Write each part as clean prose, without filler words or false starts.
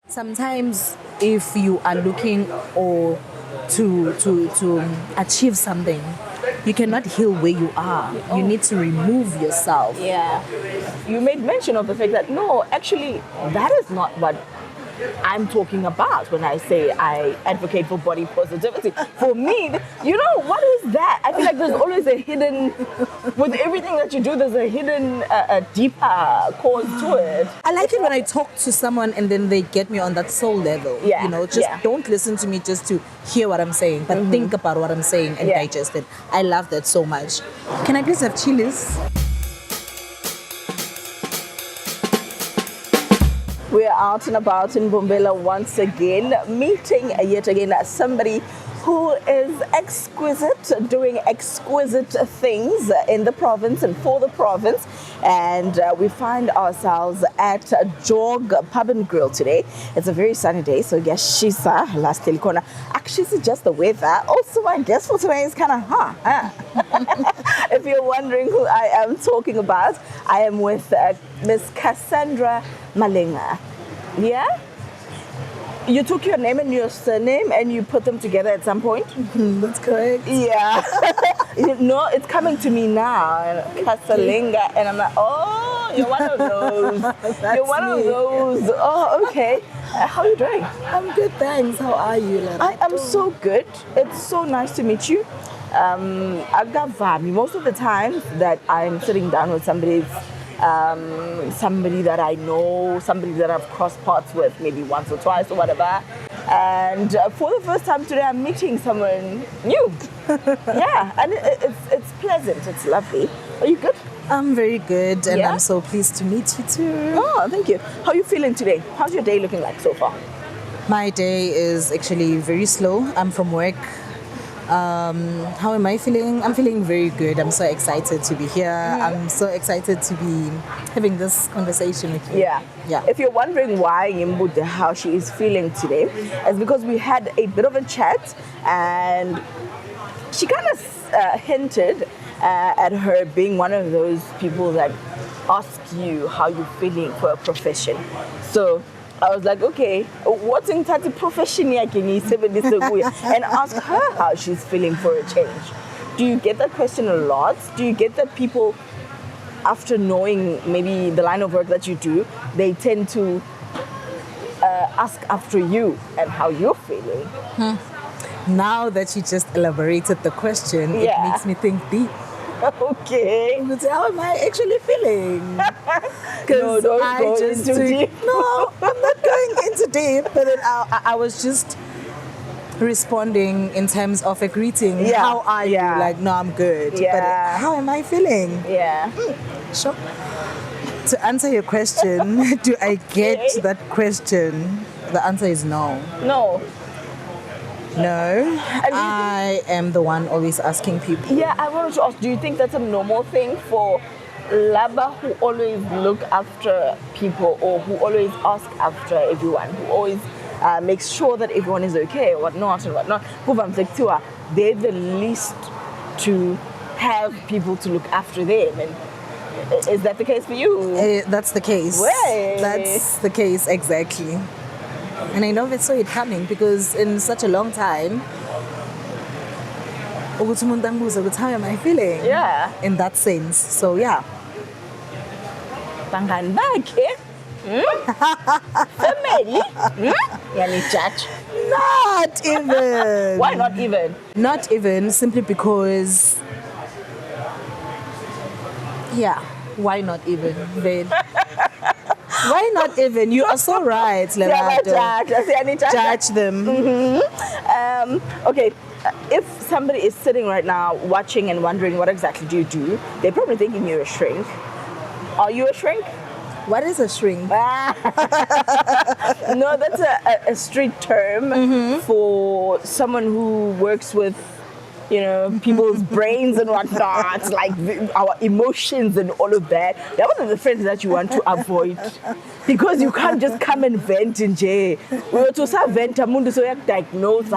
Sometimes if you are looking or to achieve something, you cannot heal where you are. You need to remove yourself. Yeah. You made mention of the fact that no, actually, that is not what I'm talking about when I say I advocate for body positivity. For me, what is that? I feel like there's always a hidden, with everything that you do, there's a hidden, a deeper cause to it. I like it when I talk to someone and then they get me on that soul level. Yeah, Don't listen to me just to hear what I'm saying, but think about what I'm saying and digest it. I love that so much. Can I please have chilies? We're out and about in Bombela once again, meeting yet again somebody who is exquisite, doing exquisite things in the province and for the province. And we find ourselves at Jog Pub and Grill today. It's a very sunny day, so yes, she's last telecona. Actually, it's just the weather. Also, I guess for today is kind of hot. If you're wondering who I am talking about, I am with Miss Cassandra Malinga. Yeah? You took your name and your surname and you put them together at some point? That's correct. Yeah. It's coming to me now. Casalinga. And I'm like, oh, you're one of those. You're one of those. Oh, okay. How are you doing? I'm good, thanks. How are you, Lerato? I am so good. It's so nice to meet you. Most of the time that I'm sitting down with somebody that I know, somebody that I've crossed paths with maybe once or twice or whatever. And for the first time today, I'm meeting someone new. Yeah, and it's pleasant. It's lovely. Are you good? I'm very good, and I'm so pleased to meet you too. Oh, thank you. How are you feeling today? How's your day looking like so far? My day is actually very slow. I'm from work. How am I feeling? I'm feeling very good. I'm so excited to be here. I'm so excited to be having this conversation with you. Yeah. If you're wondering why Yimbude, how she is feeling today, it's because we had a bit of a chat and she kind of hinted at her being one of those people that ask you how you're feeling for a profession. So I was like, okay, what's in that profession and ask her how she's feeling for a change. Do you get that question a lot? Do you get that people, after knowing maybe the line of work that you do, they tend to ask after you and how you're feeling? Now that you just elaborated the question, it makes me think deep. Okay. How am I actually feeling? No, don't go into deep. No, I'm not going into deep. But then I was just responding in terms of a greeting. Yeah. How are you? Like, no, I'm good. Yeah. But how am I feeling? Yeah. Sure. To answer your question, do I get that question? The answer is no. No. No, I am the one always asking people. Yeah, I wanted to ask, do you think that's a normal thing for Laba who always look after people or who always ask after everyone, who always makes sure that everyone is okay, whatnot and whatnot? They're the least to have people to look after them. And is that the case for you? That's the case. Way. That's the case, exactly. And I never saw it coming because in such a long time, how am I feeling? Yeah. In that sense. So yeah. Family? Judge? Not even. Why not even? Not even, simply because why not even? Why not even? You are so right, Lerato. Judge them. Okay, if somebody is sitting right now watching and wondering what exactly do you do, they're probably thinking you're a shrink. Are you a shrink? What is a shrink? No, that's a street term for someone who works with people's brains and whatnot, like our emotions and all of that. They're one of the friends that you want to avoid. Because you can't just come and vent in jail. We were to say vent, amundu so diagnose.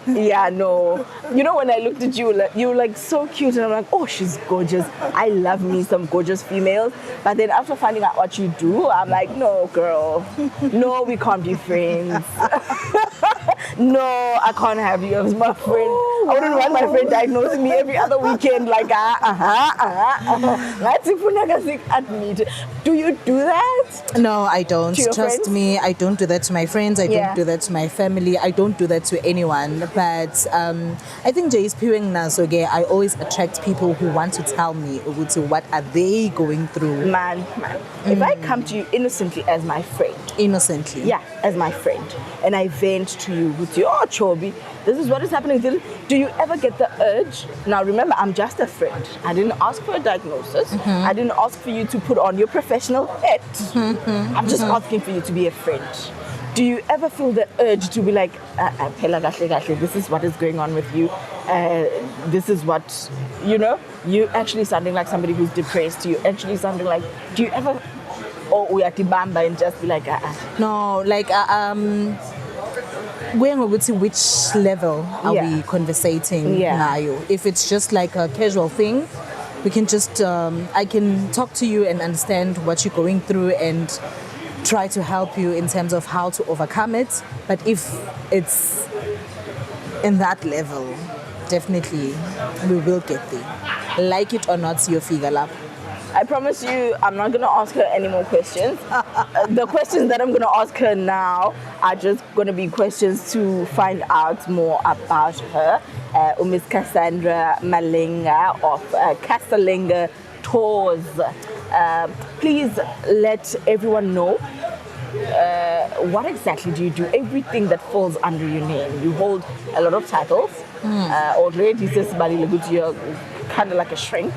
Yeah, no. When I looked at you, you were like so cute, and I'm like, oh, she's gorgeous. I love me some gorgeous females. But then after finding out what you do, I'm like, no, girl. No, we can't be friends. No, I can't have you as my friend. Oh, wow. I wouldn't want my friend diagnosing me every other weekend like, Do you do that? No, I don't. To your Trust friends? me, I don't do that to my friends. I don't do that to my family. I don't do that to anyone. But I think Jay is peering now, so I always attract people who want to tell me what are they going through. Man. If I come to you innocently as my friend. Innocently? Yeah, as my friend. And I vent to you with oh, Chobi, this is what is happening. Do you ever get the urge? Now remember, I'm just a friend. I didn't ask for a diagnosis. I didn't ask for you to put on your professional hat. I'm just asking for you to be a friend. Do you ever feel the urge to be like, this is what is going on with you? This is what, you're actually sounding like somebody who's depressed. You're actually sounding like, do you ever, we are tibamba and just be like, No, like, which level are we conversating now? If it's just like a casual thing, we can just, I can talk to you and understand what you're going through and try to help you in terms of how to overcome it. But if it's in that level, definitely we will get there. Like it or not, you'll figure out. I promise you, I'm not going to ask her any more questions. The questions that I'm going to ask her now are just going to be questions to find out more about her. Miss Cassandra Malinga of Casalinga Tours. Please let everyone know what exactly do you do? Everything that falls under your name. You hold a lot of titles. Already, you're kind of like a shrink.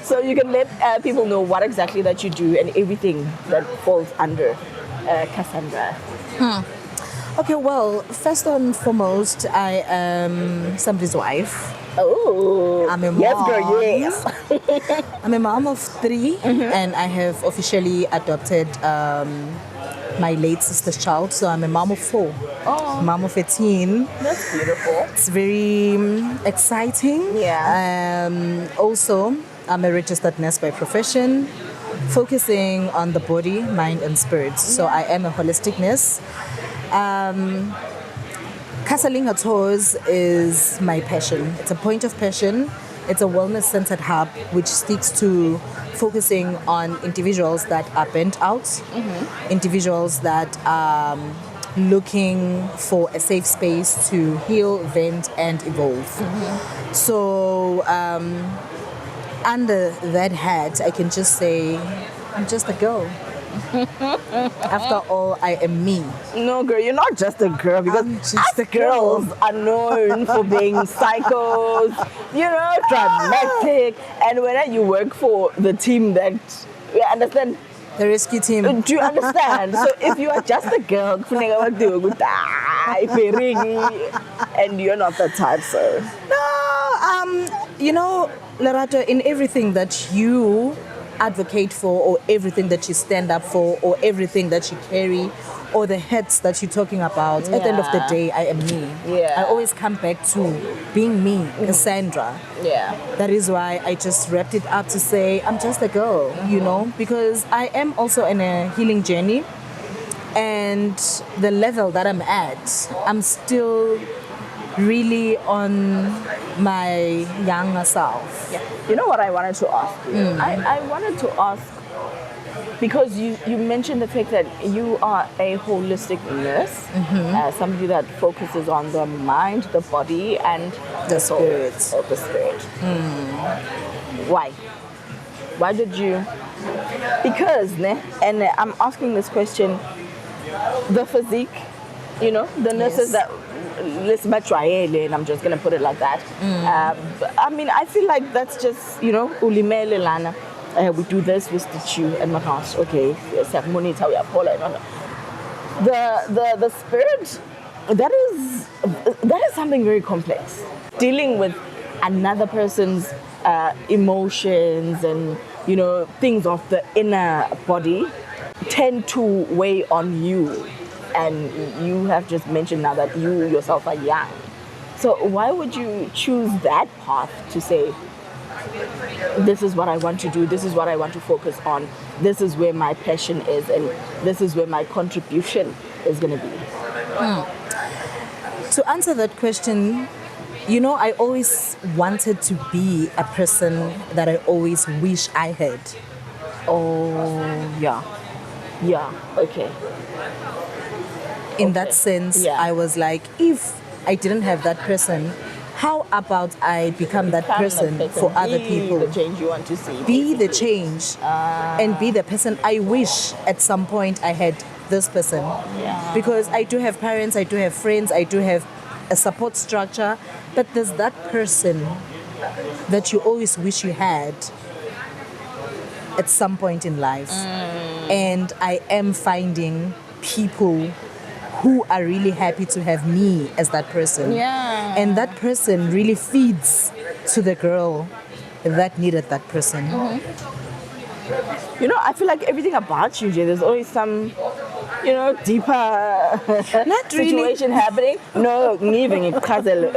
So you can let people know what exactly that you do and everything that falls under Cassandra. Okay, well, first and foremost, I am somebody's wife. Oh, I'm a mom. Yes, girl, yes. I'm a mom of 3, and I have officially adopted my late sister's child. So I'm a mom of 4. Oh, Mom of 18. that's beautiful. It's very exciting. Yeah. Also, I'm a registered nurse by profession, focusing on the body, mind, and spirit. So I am a holistic nurse. Casalinga Tours is my passion. It's a point of passion. It's a wellness-centered hub which sticks to focusing on individuals that are burnt out, individuals that are looking for a safe space to heal, vent, and evolve. So under that hat, I can just say I'm just a girl. After all, I am me. No, girl, you're not just a girl because us girls are known for being psychos, dramatic. And when you work for the team that, you understand? The rescue team. Do you understand? So if you are just a girl, and you're not that type, so. No, Lerato, in everything that you advocate for, or everything that you stand up for, or everything that you carry, or the hats that you're talking about, at the end of the day, I am me. I always come back to being me, Cassandra. That is why I just wrapped it up to say I'm just a girl, because I am also in a healing journey, and the level that I'm at, I'm still really on my younger self. You know what I wanted to ask you? I wanted to ask, because you mentioned the fact that you are a holistic nurse, somebody that focuses on the mind, the body, and the spirit. The spirit. Why? Why did you? Because, and I'm asking this question, the physique, the nurses that, let's and I'm just going to put it like that. I mean, I feel like that's just, ulimele lana. We do this, we stitch you, and my gosh, okay, the spirit, that is something very complex, dealing with another person's emotions and, you know, things of the inner body tend to weigh on you. And you have just mentioned now that you yourself are young. So why would you choose that path to say, this is what I want to do, this is what I want to focus on, this is where my passion is, and this is where my contribution is going to be? To answer that question, you know, I always wanted to be a person that I always wish I had. Oh, yeah. Yeah, okay. In that sense, Yeah. I was like, if I didn't have that person, how about I become that person for other people? Be the change you want to see. Be the change and be the person I wish at some point I had this person. Yeah. Because I do have parents, I do have friends, I do have a support structure, but there's that person that you always wish you had at some point in life. And I am finding people who are really happy to have me as that person. Yeah. And that person really feeds to the girl that needed that person. You know, I feel like everything about you, Jay, there's always some, you know, deeper Not really. situation happening. No, leaving it,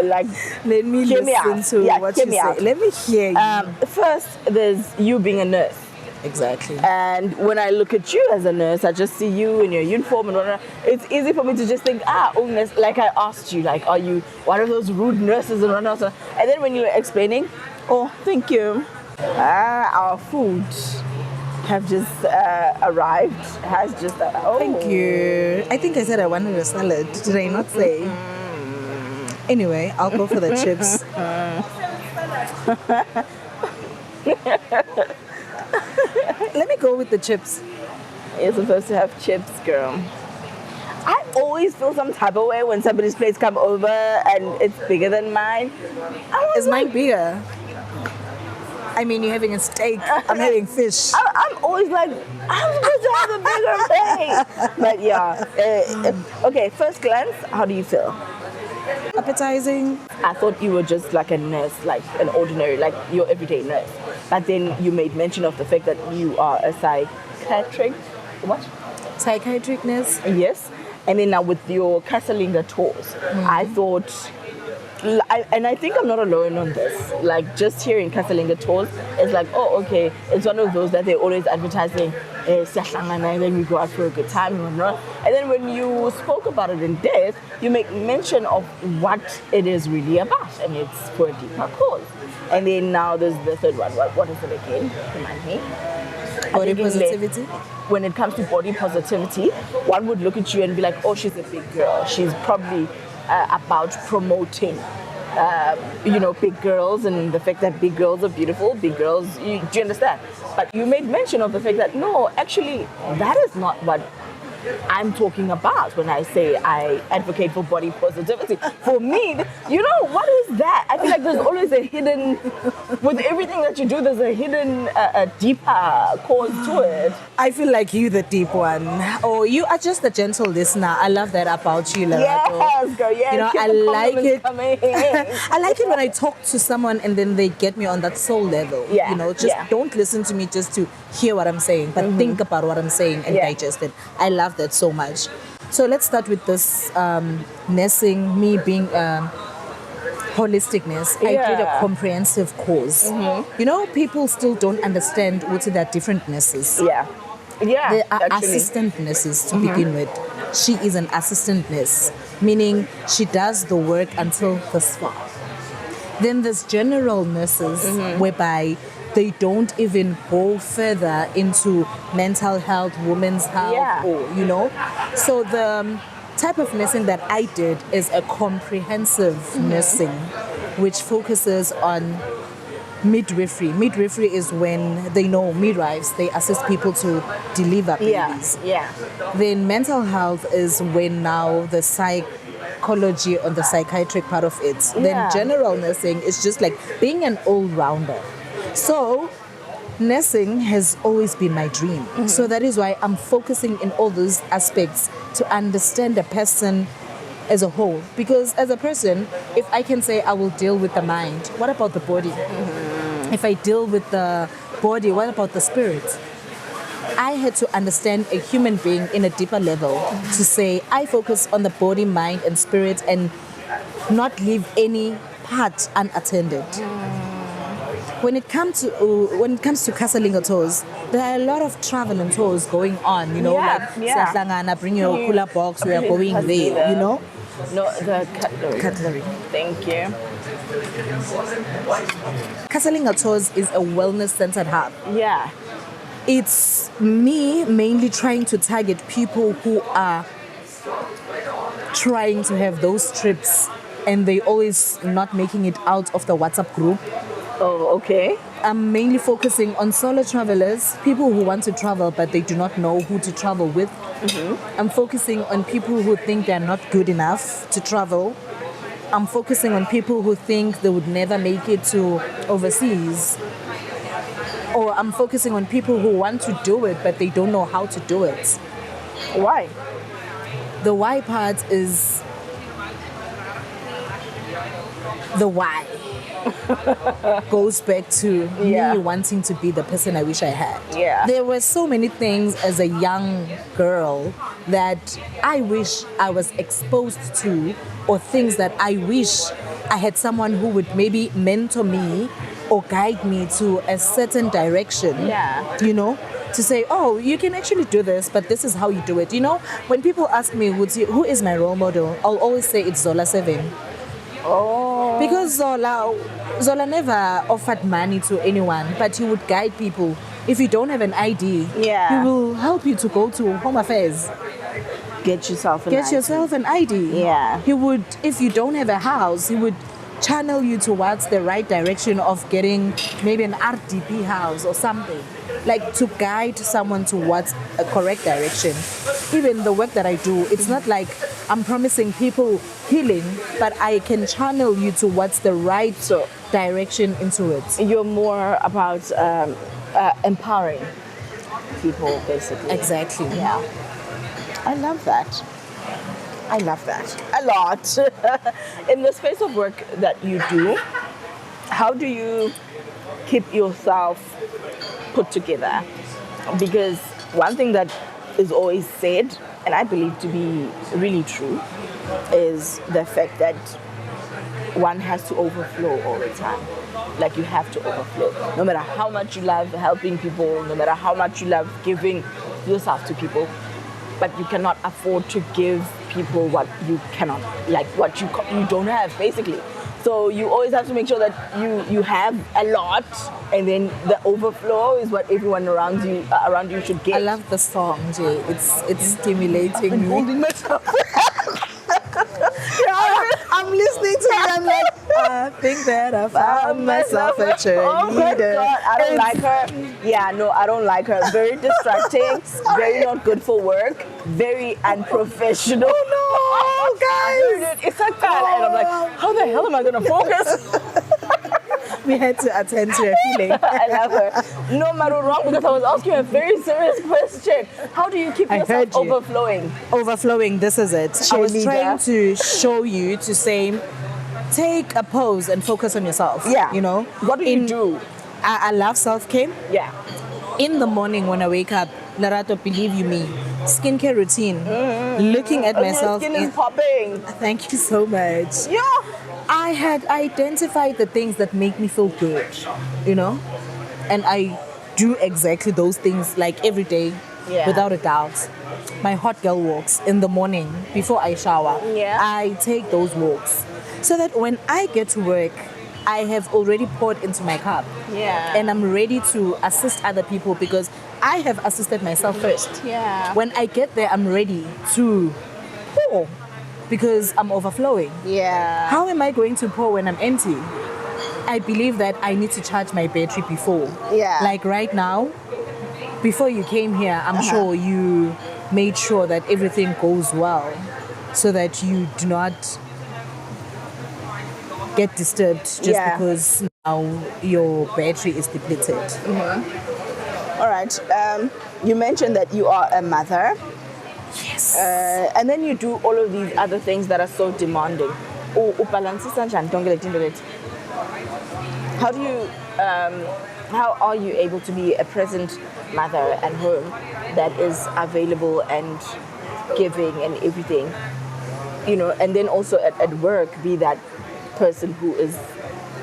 like, Let me hear me listen out. to Yeah, what hear you me say. out. Let me hear you. First, there's you being a nurse. Exactly. And when I look at you as a nurse, I just see you in your uniform and whatever. It's easy for me to just think, oh, nurse, like I asked you, like, are you one of those rude nurses and whatnot? And then when you were explaining, oh, thank you. Our food have just arrived. Has just oh. Thank you. I think I said I wanted a salad. Did I not say? Anyway, I'll go for the chips. Let me go with the chips. You're supposed to have chips, girl. I always feel some type of way when somebody's plates come over and it's bigger than mine. Is mine bigger? I mean, you're having a steak. I'm having fish. I'm always like, I'm supposed to have a bigger plate. But yeah. Okay, first glance, how do you feel? Appetizing. I thought you were just like a nurse, like an ordinary, like your everyday nurse. But then you made mention of the fact that you are a psychiatric, what? Psychiatric nurse. Yes. And then now with your Casalinga Tours, I thought, and I think I'm not alone on this. Like just hearing Casalinga Tours, it's like, oh, okay, it's one of those that they're always advertising, and then we go out for a good time and whatnot. And then when you spoke about it in depth, you make mention of what it is really about, and it's for a deeper cause. And then now there's the third one. What is it again? Remind me. Body positivity. When it comes to body positivity, one would look at you and be like, oh, she's a big girl. She's probably about promoting, big girls and the fact that big girls are beautiful, big girls, do you understand? But you made mention of the fact that, no, actually, that is not what I'm talking about when I say I advocate for body positivity. For me, what is that? I feel like there's always a hidden, with everything that you do, there's a hidden, a deeper cause to it. I feel like you the deep one. Or you are just a gentle listener. I love that about you, Lerato. Yes, girl, yes. I like it. I like it when I talk to someone and then they get me on that soul level. Yeah. Don't listen to me just to hear what I'm saying, but think about what I'm saying and digest it. I love that so much. So let's start with this nursing, me being holisticness. I did a comprehensive course. People still don't understand what are different nurses. Yeah. There are actually. assistant nurses to begin with. She is an assistant nurse, meaning she does the work until this far. Then there's general nurses, whereby they don't even go further into mental health, women's health, or. So the type of nursing that I did is a comprehensive nursing, which focuses on midwifery. Midwifery is when midwives, they assist people to deliver babies. Then mental health is when now the psychology on the psychiatric part of it. Then general nursing is just like being an all-rounder. So nursing has always been my dream. So that is why I'm focusing in all those aspects to understand a person as a whole. Because as a person, if I can say I will deal with the mind, what about the body? If I deal with the body, what about the spirit? I had to understand a human being in a deeper level to say I focus on the body, mind, and spirit, and not leave any part unattended. When it comes to Casalinga Tours, there are a lot of travel and tours going on. Siyahlangana, bring your cooler box. We are going there. No, the cutlery. Cutlery. Thank you. Casalinga Tours is a wellness-centered hub. Yeah. It's me mainly trying to target people who are trying to have those trips and they always not making it out of the WhatsApp group. Oh, okay. I'm mainly focusing on solo travelers, people who want to travel but they do not know who to travel with. I'm focusing on people who think they're not good enough to travel. I'm focusing on people who think they would never make it to overseas. Or I'm focusing on people who want to do it but they don't know how to do it. Why? The why part is the why. Goes back to me wanting to be the person I wish I had. Yeah. There were so many things as a young girl that I wish I was exposed to, or things that I wish I had someone who would maybe mentor me or guide me to a certain direction. Yeah. To say, oh, you can actually do this, but this is how you do it. When people ask me, who is my role model? I'll always say it's Zola 7. Oh. Because Zola never offered money to anyone, but he would guide people. If you don't have an ID, he will help you to go to Home Affairs. Get yourself an ID. Yeah. He would, if you don't have a house, he would channel you towards the right direction of getting maybe an RDP house or something. Like to guide someone towards a correct direction. Even the work that I do, it's not like I'm promising people healing, but I can channel you towards the right direction into it. You're more about empowering people, basically. Exactly. Yeah. I love that. I love that a lot. In the space of work that you do, how do you keep yourself put together? Because one thing that is always said, and I believe to be really true, is the fact that one has to overflow all the time. Like you have to overflow. No matter how much you love helping people, no matter how much you love giving yourself to people, but you cannot afford to give people what you cannot, like what you don't have, basically. So you always have to make sure that you have a lot, and then the overflow is what everyone around you should get. I love the song, Jay. It's stimulating me. Holding myself. I'm listening to it. I'm like, I think that I found myself a cheerleader. Oh my God, I don't like her. Yeah, no, I don't like her. Very distracting, very not good for work, very unprofessional. Oh no, guys! I heard it. It's like that, and I'm like, how the hell am I gonna focus? We had to attend to her feeling. I love her. No matter wrong, because I was asking you a very serious question. How do you keep yourself overflowing? Overflowing, this is it. I was Cheerleader. trying to show you to say, take a pause and focus on yourself. Yeah. What do you do? I love self-care. Yeah. In the morning when I wake up, Lerato, believe you me, skincare routine, looking at myself. Your skin is popping. Thank you so much. Yeah. I had identified the things that make me feel good, and I do exactly those things like every day, without a doubt. My hot girl walks in the morning before I shower. Yeah. I take those walks so that when I get to work, I have already poured into my cup. Yeah. And I'm ready to assist other people because I have assisted myself first. Yeah. When I get there, I'm ready to pour because I'm overflowing. Yeah. How am I going to pour when I'm empty? I believe that I need to charge my battery before. Yeah. Like right now, before you came here, I'm sure you made sure that everything goes well so that you do not get disturbed just because now your battery is depleted. All right. You mentioned that you are a mother. Yes. And then you do all of these other things that are so demanding. Ubalansisa njani tonke leti zinto leti? How do you, how are you able to be a present mother at home that is available and giving and everything, you know, and then also at work be that person who is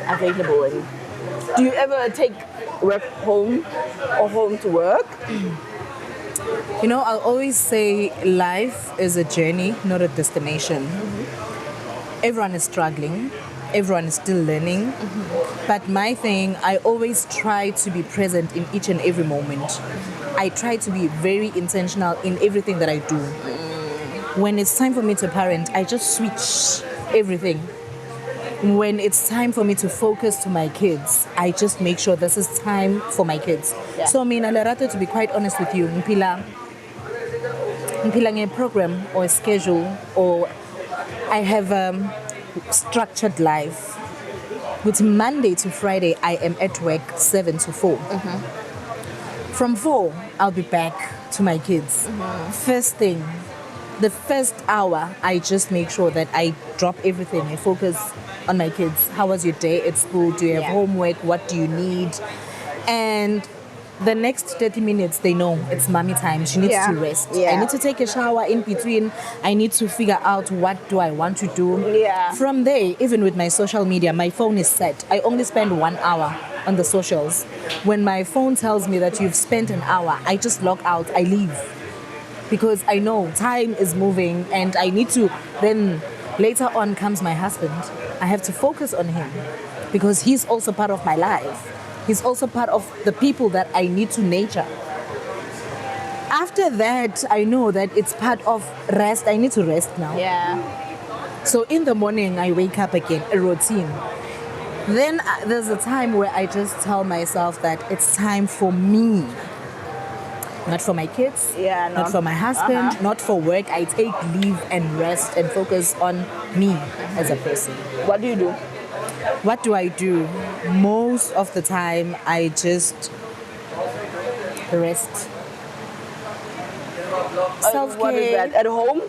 available? And do you ever take work home or home to work? You know, I'll always say life is a journey, not a destination. Everyone is struggling. Everyone is still learning. But my thing, I always try to be present in each and every moment. I try to be very intentional in everything that I do. When it's time for me to parent, I just switch everything. When it's time for me to focus to my kids, I just make sure this is time for my kids. Yeah. So, Lerato, to be quite honest with you, mpila a program or a schedule, or I have a structured life. With Monday to Friday, I am at work 7 to 4. From 4, I'll be back to my kids. First thing, the first hour, I just make sure that I drop everything. I focus on my kids. How was your day at school? Do you have homework? What do you need? And the next 30 minutes, they know it's mommy time. She needs to rest. I need to take a shower in between. I need to figure out what do I want to do. From there, even with my social media, my phone is set. I only spend 1 hour on the socials. When my phone tells me that you've spent an hour, I just log out. I leave. Because I know time is moving and I need to, then later on comes my husband. I have to focus on him because he's also part of my life. He's also part of the people that I need to nurture. After that, I know that it's part of rest. I need to rest now. So in the morning, I wake up again, a routine. Then there's a time where I just tell myself that it's time for me. Not for my kids, not for my husband, not for work. I take leave and rest and focus on me as a person. What do you do? What do I do? Most of the time, I just rest. Self-care. What is that? At home?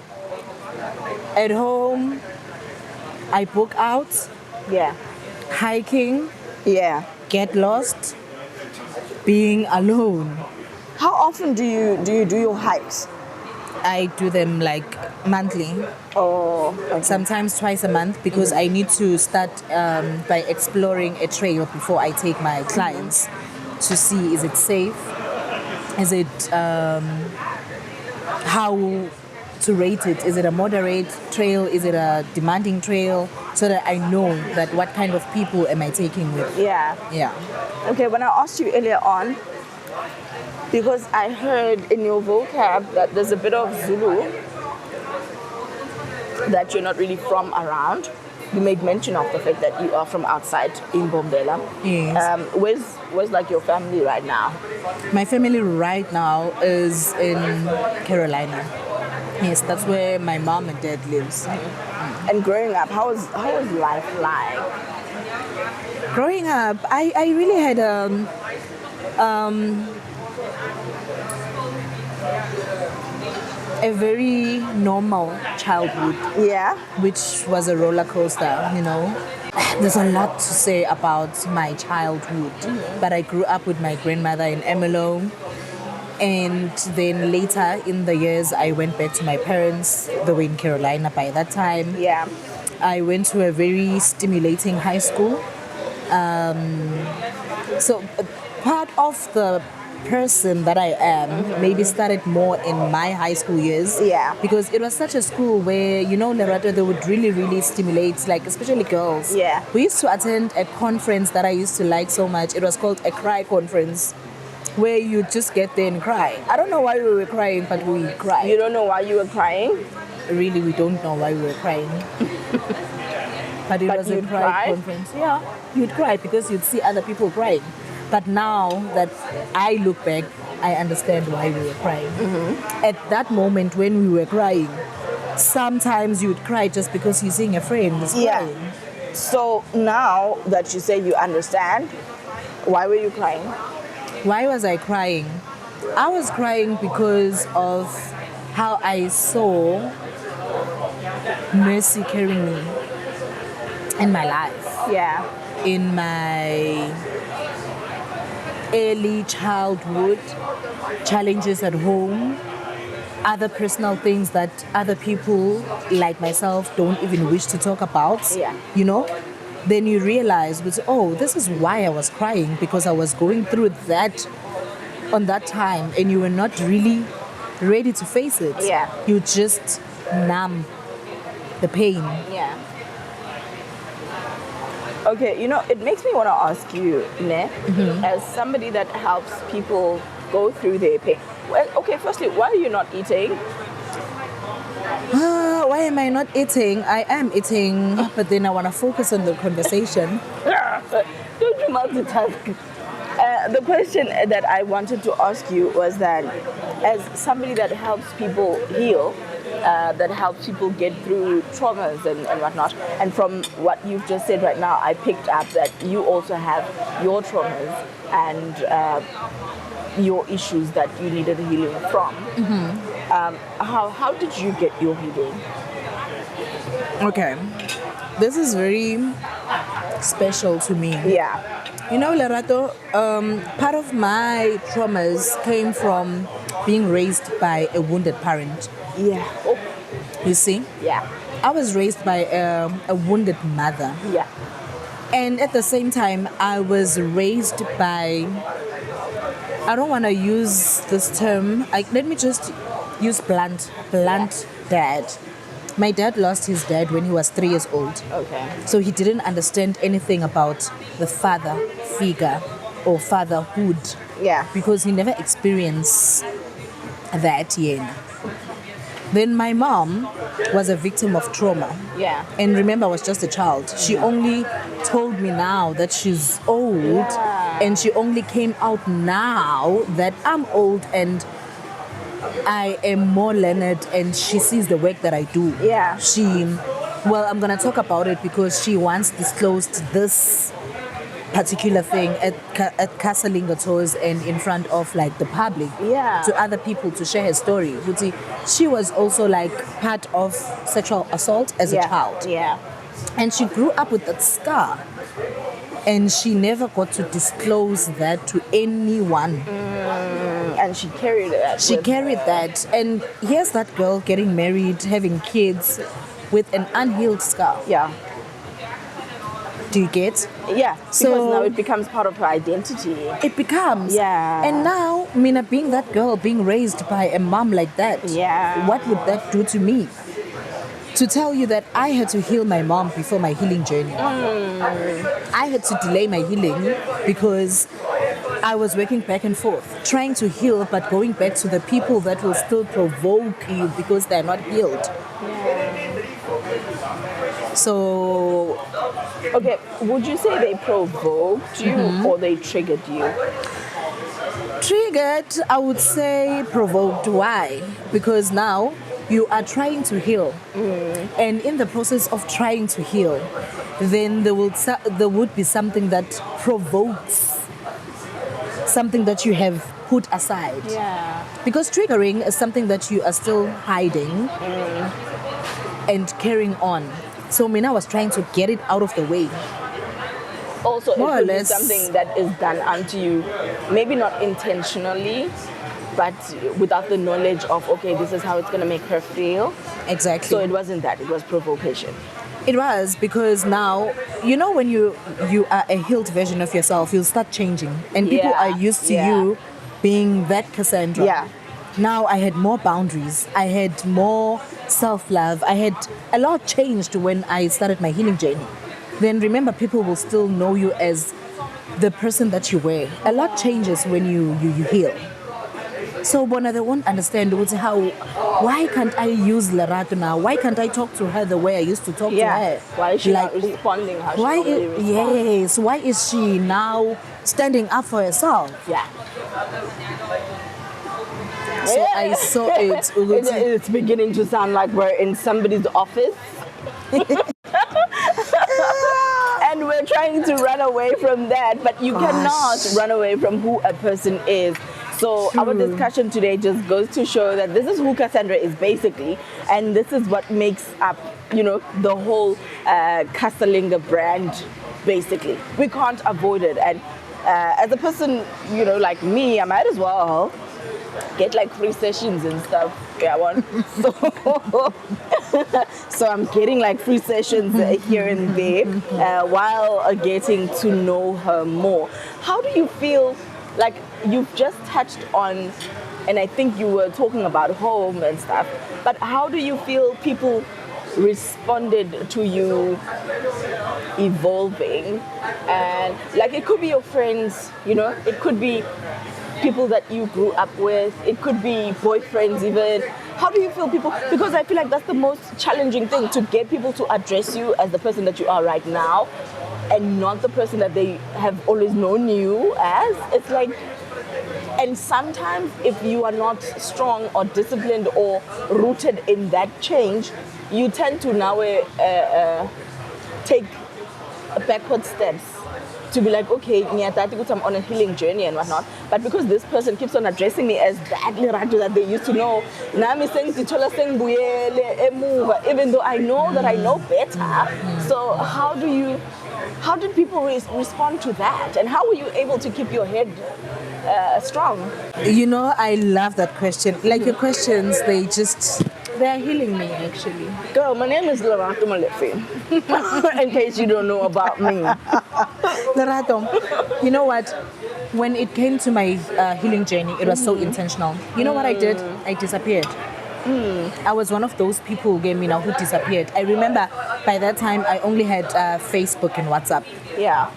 At home, I book out. Hiking. Get lost. Being alone. How often do you do your hikes? I do them like monthly. Sometimes twice a month because I need to start by exploring a trail before I take my clients to see is it safe, is it how to rate it, is it a moderate trail, is it a demanding trail, so that I know that what kind of people am I taking with. Okay, when I asked you earlier on, because I heard in your vocab that there's a bit of Zulu that you're not really from around. You made mention of the fact that you are from outside in Mbombela. Yes. Where's like your family right now? My family right now is in Carolina. Yes, that's where my mom and dad lives. And growing up, how was life like? Growing up, I really had a very normal childhood. Which was a roller coaster, you know. There's a lot to say about my childhood. But I grew up with my grandmother in Emelo. And then later in the years, I went back to my parents. They were in Carolina by that time. I went to a very stimulating high school. So part of the person that I am maybe started more in my high school years. Because it was such a school where, you know, Lerato, they would really, really stimulate, like, especially girls. We used to attend a conference that I used to like so much. It was called a cry conference, where you just get there and cry. I don't know why we were crying, but we cried. You don't know why you were crying? Really, we don't know why we were crying. But it was a cry conference. You'd cry because you'd see other people crying. But now that I look back, I understand why we were crying. At that moment when we were crying, sometimes you'd cry just because you're seeing a friend is crying. So now that you say you understand, why were you crying? Why was I crying? I was crying because of how I saw mercy carrying me in my life, Yeah. in my early childhood, challenges at home, other personal things that other people like myself don't even wish to talk about, Yeah. you know, then you realize, oh, this is why I was crying, because I was going through that on that time and you were not really ready to face it. Yeah. You just numb the pain. Yeah. Okay, it makes me want to ask you, Ne, as somebody that helps people go through their pain. Well, okay, firstly, why are you not eating? Why am I not eating? I am eating, but then I want to focus on the conversation. Don't you multitask? The question that I wanted to ask you was that as somebody that helps people heal, that helps people get through traumas and whatnot, and from what you've just said right now, I picked up that you also have your traumas and your issues that you needed healing from. How did you get your healing? Okay, this is very special to me. Yeah. You know, Lerato, part of my traumas came from being raised by a wounded parent. Yeah. Oh. You see? Yeah. I was raised by a wounded mother. Yeah. And at the same time, I was raised by, I don't want to use this term, let me just use blunt dad. My dad lost his dad when he was 3 years old. Okay. So he didn't understand anything about the father figure or fatherhood. Yeah. Because he never experienced that yet. Then my mom was a victim of trauma. Yeah. And remember, I was just a child. She only told me now that she's old. Yeah. And she only came out now that I'm old and I am more learned, and she sees the work that I do. Yeah. I'm going to talk about it because she once disclosed this particular thing at Casalinga Tours and in front of like the public, Yeah. to other people to share her story. She was also like part of sexual assault as a child. Yeah. And she grew up with that scar. And she never got to disclose that to anyone. And she carried it. She carried that. And here's that girl getting married, having kids with an unhealed scar. Yeah. Do you get? Yeah. Because So- now it becomes part of her identity. It becomes. Yeah. And now, Mina, being that girl, being raised by a mom like that, Yeah. what would that do to me? To tell you that I had to heal my mom before my healing journey. I had to delay my healing because I was working back and forth, trying to heal, but going back to the people that will still provoke you because they're not healed. So, Okay, would you say they provoked you or they triggered you? triggered, I would say provoked. Why? Because now you are trying to heal. And in the process of trying to heal, then there would be something that provokes something that you have put aside. Yeah. Because triggering is something that you are still hiding and carrying on. So Mina was trying to get it out of the way. Also, More or it could be less. something that is done unto you, maybe not intentionally, but without the knowledge of, okay, this is how it's going to make her feel. Exactly. So it wasn't that, it was provocation. It was, because now, you know, when you are a healed version of yourself, you'll start changing. And people Yeah, are used to yeah. you being that Cassandra. Yeah. Now I had more boundaries. I had more self-love. I had a lot changed when I started my healing journey. Then remember, people will still know you as the person that you were. A lot changes when you heal. So Bona, they won't understand why can't I use Lerato now? Why can't I talk to her the way I used to talk to her? Why is she Like, not responding how she Why normally responds? yes, why is she now standing up for herself? Yeah. So I saw it. It's beginning to sound like we're in somebody's office. And we're trying to run away from that, but you cannot run away from who a person is. So our discussion today just goes to show that this is who Cassandra is basically, and this is what makes up, the whole Casalinga brand. Basically, we can't avoid it, and as a person, like me, I might as well get like free sessions and stuff. Yeah, one. So I'm getting like free sessions here and there while getting to know her more. How do you feel? Like you've just touched on, and I think you were talking about home and stuff. But how do you feel people responded to you evolving? And like it could be your friends, it could be people that you grew up with, it could be boyfriends even. How do you feel people, because I feel like that's the most challenging thing, to get people to address you as the person that you are right now and not the person that they have always known you as. It's like, and sometimes if you are not strong or disciplined or rooted in that change, you tend to now take backward steps to be like, okay, I'm on a healing journey and whatnot. But because this person keeps on addressing me as that Lerato that they used to know, now I'm saying, even though I know that I know better. So how did people respond to that? And how were you able to keep your head strong? I love that question. Like your questions, they're healing me actually. Girl, my name is Lerato Molefe. In case you don't know about me. Lerato, you know what? When it came to my healing journey, it was so intentional. You know what I did? I disappeared. I was one of those people who disappeared. I remember by that time I only had Facebook and WhatsApp. Yeah.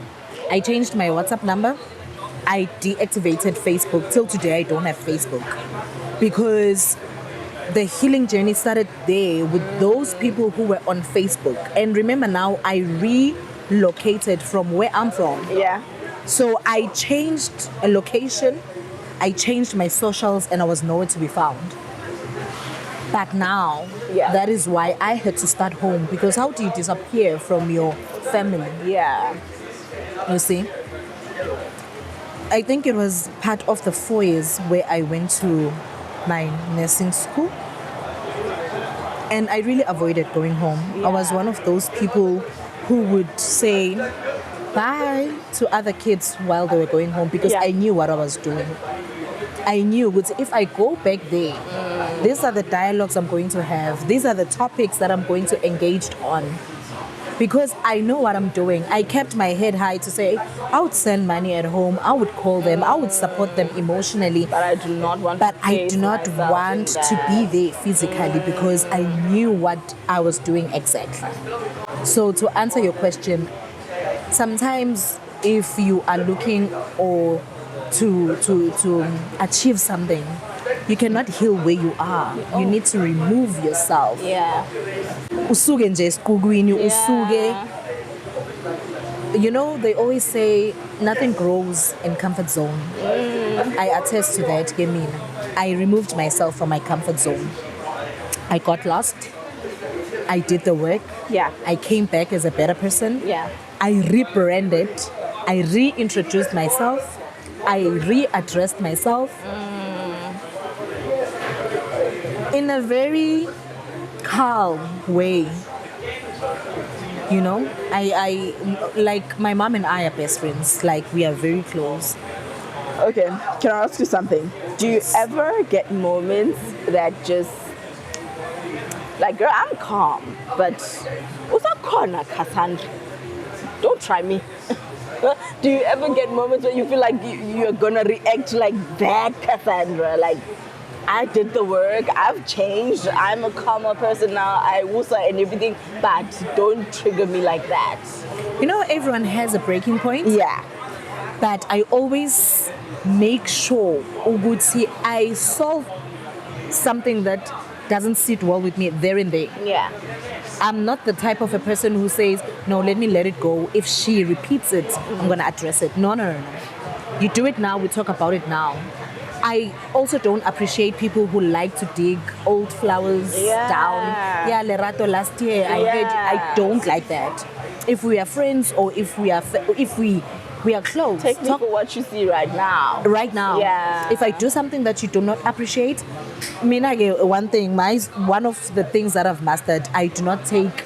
I changed my WhatsApp number. I deactivated Facebook. Till today I don't have Facebook. Because the healing journey started there with those people who were on Facebook. And remember now, I relocated from where I'm from. Yeah. So I changed a location, I changed my socials, and I was nowhere to be found. But now, that is why I had to start home. Because how do you disappear from your family? Yeah. You see? I think it was part of the 4 years where I went to my nursing school, and I really avoided going home. I was one of those people who would say bye to other kids while they were going home because I knew what I was doing. I knew if I go back there, these are the dialogues I'm going to have. These are the topics that I'm going to engage on. Because I know what I'm doing. I kept my head high to say, I would send money at home, I would call them, I would support them emotionally. But I do not want to be there physically because I knew what I was doing exactly. So to answer your question, sometimes if you are looking or to achieve something, you cannot heal where you are. You need to remove yourself. Yeah. Usuke nje esikugwini, usuke. They always say nothing grows in comfort zone. I attest to that, Gemina. I removed myself from my comfort zone. I got lost. I did the work. Yeah. I came back as a better person. Yeah. I rebranded. I reintroduced myself. I readdressed myself. In a very calm way. I like my mom and I are best friends. Like we are very close. Okay, can I ask you something? Do you ever get moments that just like, girl, I'm calm, but what's that corner, Cassandra? Don't try me. Do you ever get moments where you feel like you're gonna react like that, Cassandra? Like, I did the work, I've changed, I'm a calmer person now, I wusa and everything, but don't trigger me like that. Everyone has a breaking point. Yeah. But I always make sure I solve something that doesn't sit well with me there and there. Yeah. I'm not the type of a person who says, no, let me let it go. If she repeats it, I'm going to address it. No. You do it now, we talk about it now. I also don't appreciate people who like to dig old flowers down. Yeah, Lerato last year, I don't like that. If we are friends or if we We are close. Take me for what you see right now. Right now. Yeah. If I do something that you do not appreciate, one of the things that I've mastered, I do not take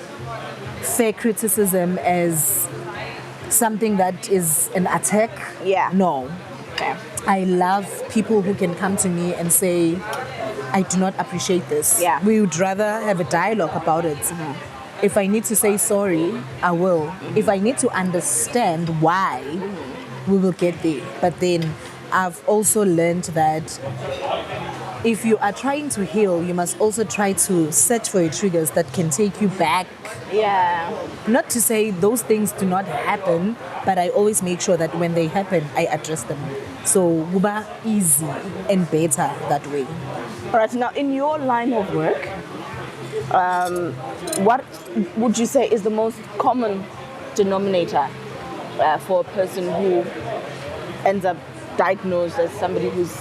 fair criticism as something that is an attack. Yeah. No. Okay. I love people who can come to me and say, I do not appreciate this. Yeah. We would rather have a dialogue about it. If I need to say sorry, I will. If I need to understand why, we will get there. But then I've also learned that if you are trying to heal, you must also try to search for your triggers that can take you back. Yeah. Not to say those things do not happen, but I always make sure that when they happen, I address them. So, Guba easy and better that way. All right. Now, in your line of work, what would you say is the most common denominator for a person who ends up diagnosed as somebody who's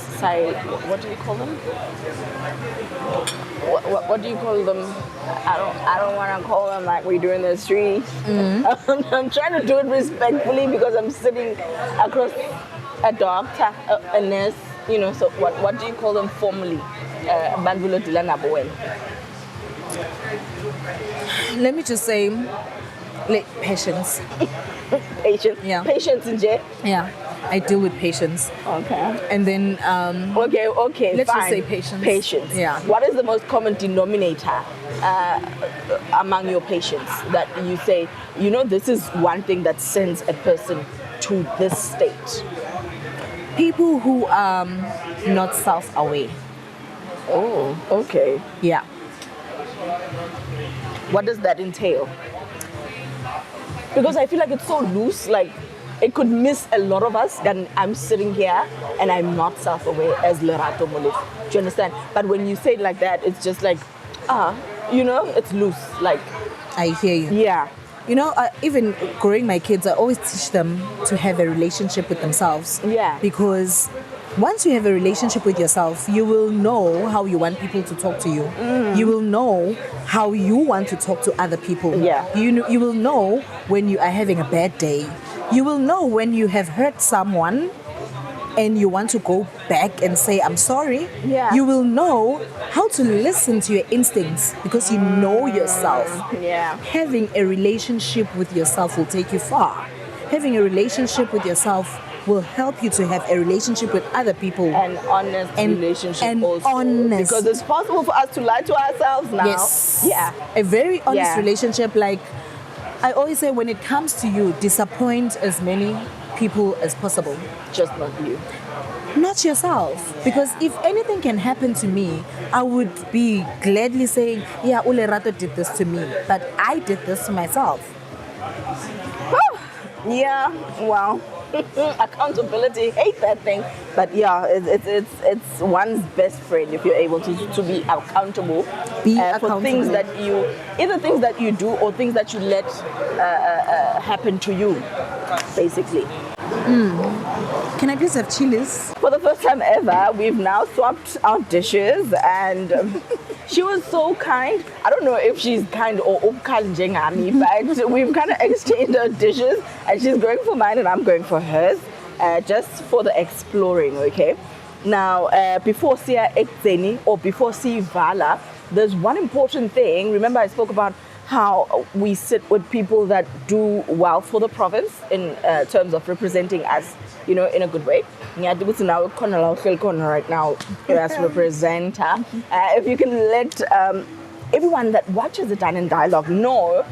what do you call them? What do you call them? I don't want to call them like we do in the street. I'm trying to do it respectfully because I'm sitting across a doctor, a nurse. You know, so what do you call them formally? Let me just say, patience. Patience. Yeah. Patience in jail. Yeah, I deal with patience. Okay. And then, Okay. let's fine. just say patience. Patience. Yeah. What is the most common denominator among your patients that you say, you know, this is one thing that sends a person to this state? people who are not self-aware. Oh, okay. Yeah. What does that entail? Because I feel like it's so loose, like it could miss a lot of us. Then I'm sitting here and I'm not self-aware as Lerato Molefe. Do you understand? But when you say it like that, it's just like, you know, it's loose. Like, I hear you. yeah. You know, even growing my kids, I always teach them to have a relationship with themselves. Yeah. Because once you have a relationship with yourself, you will know how you want people to talk to you. You will know how you want to talk to other people. Yeah. You will know when you are having a bad day. You will know when you have hurt someone and you want to go back and say, I'm sorry. Yeah. You will know how to listen to your instincts because you know yourself. Yeah. Having a relationship with yourself will take you far. Having a relationship with yourself will help you to have a relationship with other people. An honest relationship and also. honest. Because it's possible for us to lie to ourselves now. Yes. Yeah. A very honest Yeah. relationship. Like I always say, when it comes to you, disappoint as many people as possible. Just not you. Not yourself. Because if anything can happen to me, I would be gladly saying, yeah, Lerato did this to me, but I did this to myself. Yeah, well, accountability, hate that thing. But yeah, it's one's best friend if you're able to be accountable Be for accountable. things that either things that you do or things that you let happen to you, basically. Can I please have chilies? For the first time ever, we've now swapped our dishes, and she was so kind. I don't know if she's kind or umkaljengami, but we've kind of exchanged our dishes, and she's going for mine and I'm going for hers, just for the exploring, okay? Now, before Sia Ekzeni or before Sivala, there's one important thing. Remember, I spoke about how we sit with people that do well for the province in terms of representing us, you know, in a good way. Right now as representer. If you can let everyone that watches the Dine and Dialogue know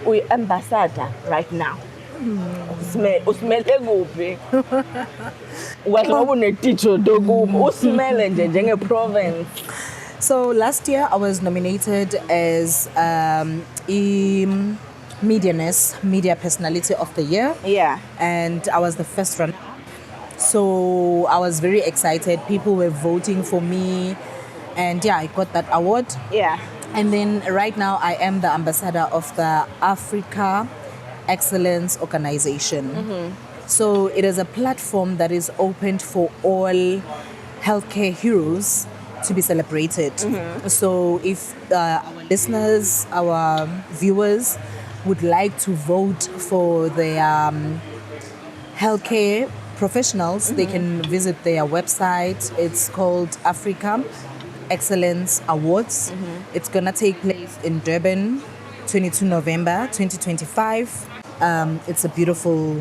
we're ambassador right now. Usmele kuphi? Wathi unetitsho dokuphi? Usmele nje njenge-province. So last year I was nominated as Media Personality of the Year. Yeah. And I was the first runner. So I was very excited. People were voting for me. And yeah, I got that award. Yeah. And then right now I am the ambassador of the Africa Excellence Organization. So it is a platform that is open for all healthcare heroes to be celebrated. So if our listeners, our viewers would like to vote for the healthcare professionals, they can visit their website. It's called Africa Excellence Awards. It's gonna take place in Durban, 22 November 2025. It's a beautiful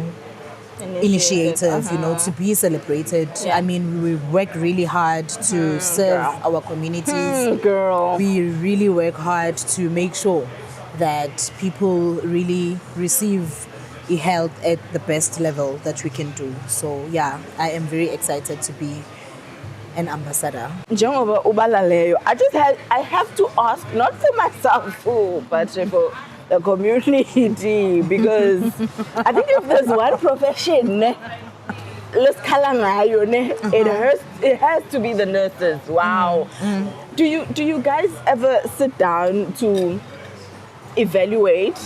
initiative, to be celebrated. Yeah. I mean, we work really hard to serve girl. our communities. Girl. We really work hard to make sure that people really receive health at the best level that we can do. So yeah, I am very excited to be an ambassador. Njengoba ubala leyo, I have to ask, not for myself, but for the community, because I think if there's one profession, let's it has to be the nurses. Wow. Do you guys ever sit down to evaluate,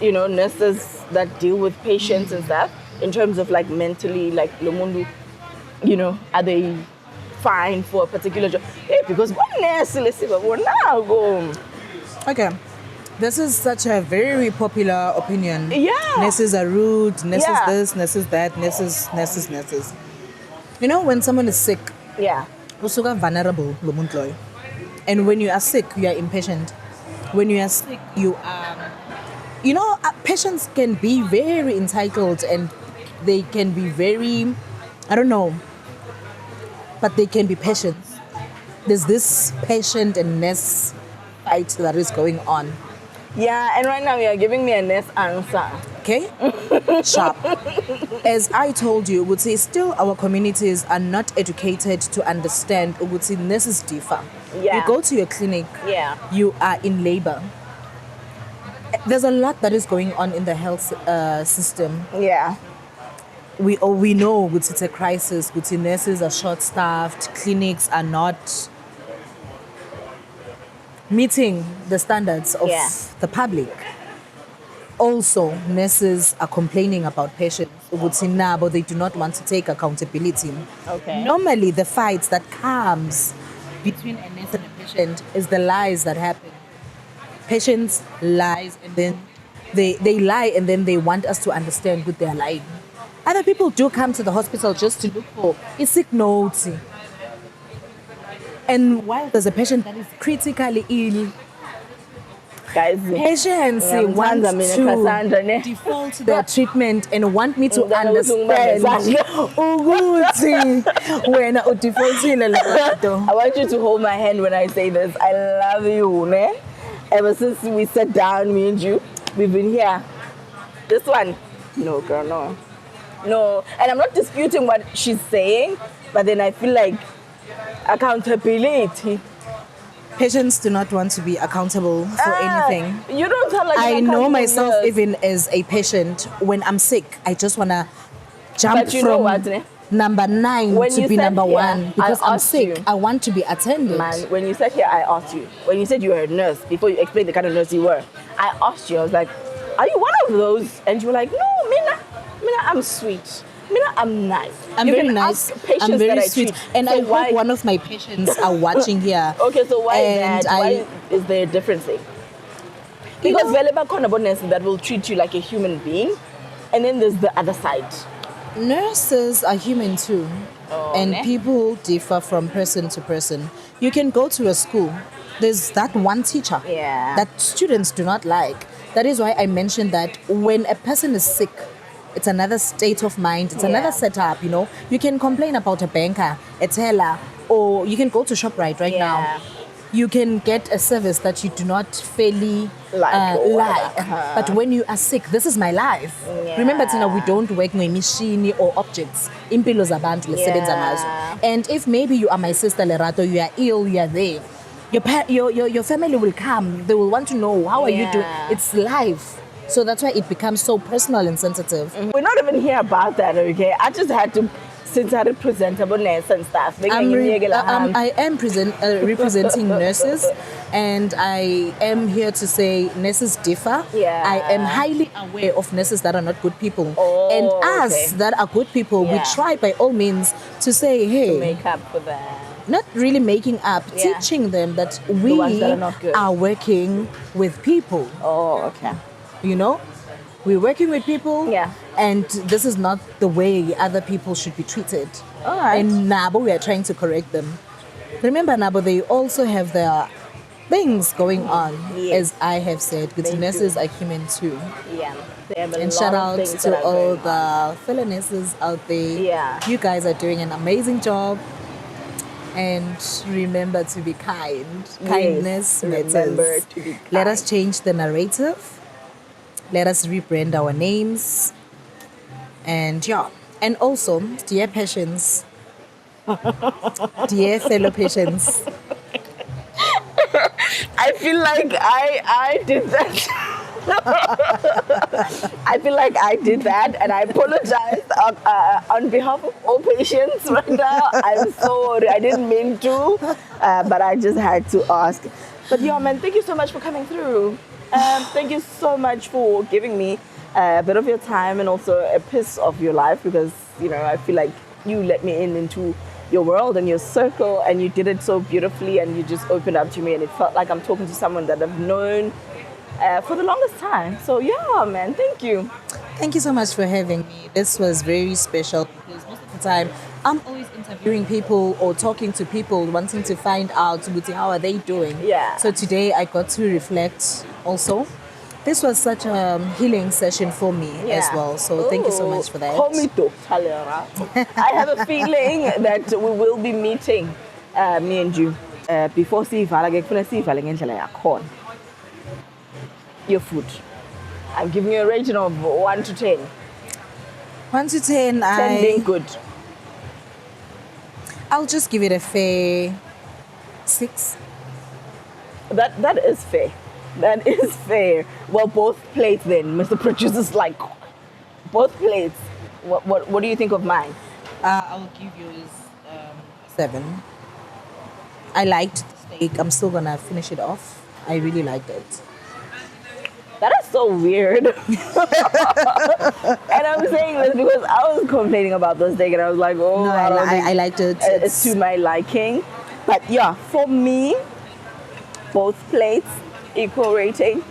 nurses that deal with patients and stuff in terms of like mentally, like Lomundu, are they fine for a particular job? Yeah, because one nurse, let's see, but now go. Okay. This is such a very popular opinion. Yeah. Nurses are rude, nurses Yeah. this, nurses that, nurses. When someone is sick, Yeah. usuka vulnerable lo muntu loyo. And when you are sick, you are impatient. When you are sick, you are patients can be very entitled and they can be very, I don't know, but they can be patient. There's this patient and nurse fight that is going on. Yeah, and right now you are giving me a nurse answer. Okay? Sharp. As I told you, would say still our communities are not educated to understand would say nurses differ. Yeah. You go to your clinic, Yeah. you are in labor. There's a lot that is going on in the health system. Yeah. We know it's a crisis. Nurses are short-staffed. Clinics are not meeting the standards of Yeah. the public. Also, nurses are complaining about patients. But they do not want to take accountability. Okay. Normally, the fights that comes between a nurse and a patient is the lies that happen. Patients lies and then they lie and then they want us to understand what they are lying. Other people do come to the hospital just to look for a sick note. And while there's a patient that is critically ill, Guys, patients Ngiyamthanda want mina Cassandra, ne? to default their treatment and want me to Ngicela ukuthi understand ungibambezane. ukuthi wena udefaultile Lerato. I want you to hold my hand when I say this. I love you, ne? Ever since we sat down, me and you, we've been here. This one, no, girl, no. No, and I'm not disputing what she's saying, but then I feel like accountability. Patients do not want to be accountable for anything. You don't sound like I an know accountable myself, nurse. even as a patient, when I'm sick, I just want to jump But you know from what, ne? number 9 When to you be said number here, 1 because I I'm asked sick. you. I want to be attended. Man, when you said here, I asked you. When you said you were a nurse, before you explained the kind of nurse you were, I asked you, I was like, are you one of those? And you were like, no, Mina, I'm sweet. Mina, I'm nice. I'm You very can nice. ask patients I'm very that I sweet. treat. And So I why- hope one of my patients are watching here. Okay, so why And that? Why is there a difference there? Because vele bakhona bonesi that will treat you like a human being, and then there's the other side. Nurses are human too. And ne? people differ from person to person. You can go to a school. There's that one teacher Yeah. that students do not like. That is why I mentioned that when a person is sick, it's another state of mind. It's another setup, You can complain about a banker, a teller, or you can go to ShopRite right now. Yeah. You can get a service that you do not fairly Like, or like. whatever. But when you are sick, this is my life. Yeah. Remember, Tina, we don't work with machine or objects. Impilo zabantu lesebenza ngazo. And if maybe you are my sister Lerato, you are ill, you are there. Your family will come. They will want to know, how are you doing? Yeah. It's life. So that's why it becomes so personal and sensitive. We're not even here about that, okay? I just had to, since I representableness and stuff. I am representing nurses, and I am here to say nurses differ. Yeah. I am highly aware of nurses that are not good people. Oh, and us okay. that are good people, we Yeah. try by all means to say, hey, make up for that. not really making up, Yeah. teaching them that we ones that are not good. are working with people. Oh, okay. we're working with people, Yeah. and this is not the way other people should be treated. All right. And Nabo, we are trying to correct them. Remember, Nabo, they also have their things going on, Yes. as I have said. Good They nurses do. are human too. Yeah. They have a And lot shout of out things to that are all going on. the fellow nurses out there. Yeah. You guys are doing an amazing job. And remember to be kind. Kindness matters. remember to be Let kind. us change the narrative. Let us rebrand our names. And yeah. And also, dear patients, dear fellow patients, I feel like I did that. I feel like I did that, and I apologize on behalf of all patients right now. I'm sorry, I didn't mean to, but I just had to ask. But yeah, man, thank you so much for coming through. Thank you so much for giving me a bit of your time and also a piece of your life, because I feel like you let me into your world and your circle, and you did it so beautifully, and you just opened up to me, and it felt like I'm talking to someone that I've known for the longest time. So yeah, man, thank you. thank you so much for having me. This was very special because most of the time I'm always interviewing people or talking to people wanting to find out how are they doing. Yeah. So today I got to reflect also. This was such a healing session for me as well. So thank you so much for that. Call me Dr. Lerato. I have a feeling that we will be meeting, me and you, before your food. I'm giving you a rating of 1 to 10. 1 to 10, 10 being good. I'll just give it a fair 6. That is fair. That is fair. Well, both plates then, Mr. Producer's like, both plates. What do you think of mine? I'll give yours 7. I liked the steak. I'm still gonna finish it off. I really liked it. That is so weird. And I'm saying this because I was complaining about the steak, and I was like, oh, No, I don't think I liked it. it's to my liking. But yeah, for me, both plates, equal rating.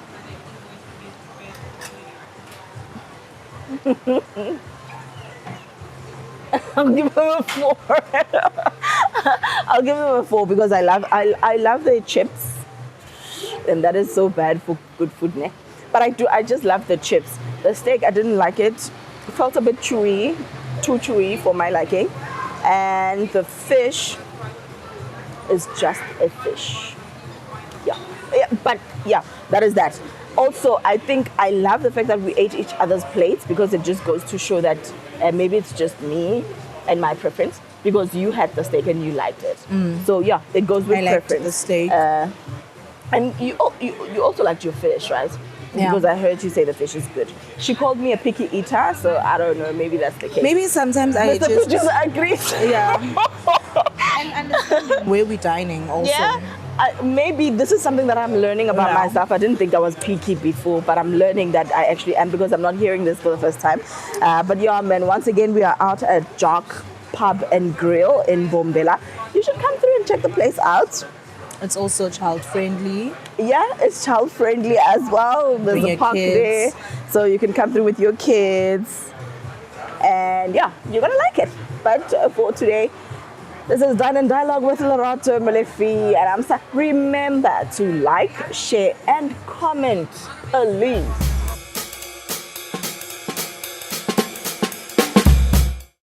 I'll give them a 4. I'll give them a 4 because I love the chips, and that is so bad for good food, ne? But I just love the chips. The steak, I didn't like it. It felt a bit chewy, too chewy for my liking. And the fish is just a fish. Yeah, but yeah, that is that. Also, I think I love the fact that we ate each other's plates, because it just goes to show that maybe it's just me and my preference, because you had the steak and you liked it. So yeah, it goes with I liked preference. the steak. And you also liked your fish, right? Yeah. Because I heard you say the fish is good. She called me a picky eater, so I don't know, maybe that's the case. Maybe sometimes I Mr. just Producer agrees. yeah. And understanding where we're dining also. Yeah. Maybe this is something that I'm learning about Yeah. myself. I didn't think I was picky before, but I'm learning that I actually am, because I'm not hearing this for the first time. But yeah, man, once again, we are out at Jock Pub and Grill in Bombela. You should come through and check the place out. It's also child friendly. Yeah, it's child friendly as well. There's Bring a your park there, kids. so you can come through with your kids. And yeah, you're gonna like it. But for today, this is Dine and Dialogue with Lerato, Molefe, and I'm Remember to like, share, and comment, please.